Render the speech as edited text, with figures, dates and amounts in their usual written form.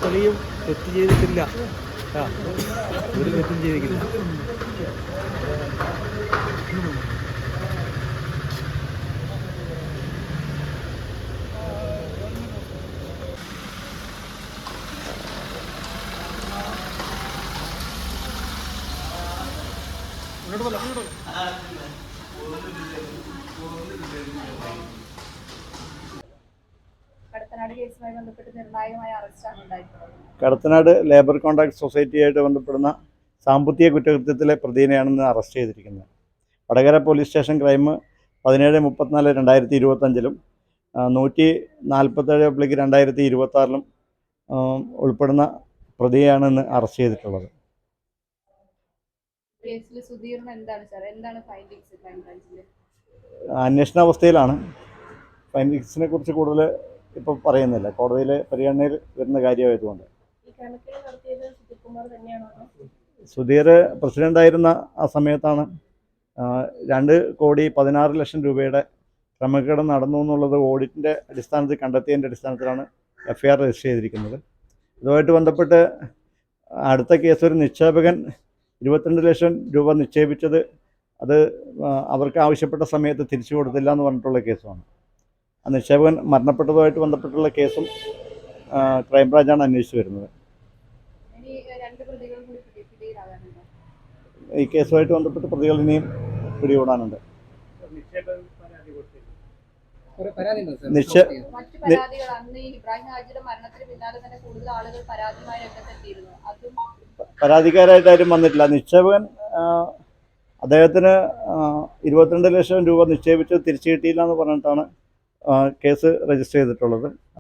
തെളിയും തെറ്റ് ചെയ്തിട്ടില്ല, ഒരു തെറ്റും ചെയ്തിട്ടില്ല. കടത്തനാട് ലേബർ കോൺട്രാക്ട് സൊസൈറ്റിയായിട്ട് ബന്ധപ്പെടുന്ന സാമ്പത്തിക കുറ്റകൃത്യത്തിലെ പ്രതിനെയാണെന്ന് അറസ്റ്റ് ചെയ്തിരിക്കുന്നത്. വടകര പോലീസ് സ്റ്റേഷൻ ക്രൈം 17/34/2025 147/2026 ഉൾപ്പെടുന്ന പ്രതിയെയാണെന്ന് അറസ്റ്റ് ചെയ്തിട്ടുള്ളത്. അന്വേഷണാവസ്ഥയിലാണ്. ഫൈൻഡിങ്സിനെ കുറിച്ച് കൂടുതൽ ഇപ്പോൾ പറയുന്നില്ല, കോടതിയിലെ പരിഗണനയിൽ വരുന്ന കാര്യമായതുകൊണ്ട്. സുധീർ പ്രസിഡൻ്റായിരുന്ന ആ സമയത്താണ് 2,16,00,000 രൂപയുടെ ക്രമക്കേട് നടന്നു എന്നുള്ളത് ഓഡിറ്റിൻ്റെ അടിസ്ഥാനത്തിൽ കണ്ടെത്തിയതിൻ്റെ അടിസ്ഥാനത്തിലാണ് FIR രജിസ്റ്റർ ചെയ്തിരിക്കുന്നത്. ഇതുമായിട്ട് ബന്ധപ്പെട്ട് അടുത്ത കേസ് ഒരു നിക്ഷേപകൻ 22 ലക്ഷം രൂപ നിക്ഷേപിച്ചത് അത് അവർക്ക് ആവശ്യപ്പെട്ട സമയത്ത് തിരിച്ചു കൊടുത്തില്ല എന്ന് പറഞ്ഞിട്ടുള്ള കേസുമാണ്. ആ നിക്ഷേപകൻ മരണപ്പെട്ടതുമായിട്ട് ബന്ധപ്പെട്ടുള്ള കേസും ക്രൈംബ്രാഞ്ചാണ് അന്വേഷിച്ച് വരുന്നത്. ഈ കേസുമായിട്ട് ബന്ധപ്പെട്ട് പ്രതികൾ ഇനിയും പിടികൂടാനുണ്ട്. പരാതിക്കാരായിട്ട് ആരും വന്നിട്ടില്ല. നിക്ഷേപകൻ അദ്ദേഹത്തിന് 22 ലക്ഷം രൂപ നിക്ഷേപിച്ച് തിരിച്ചു കിട്ടിയില്ല എന്ന് പറഞ്ഞിട്ടാണ് കേസ് രജിസ്റ്റർ ചെയ്തിട്ടുള്ളത്.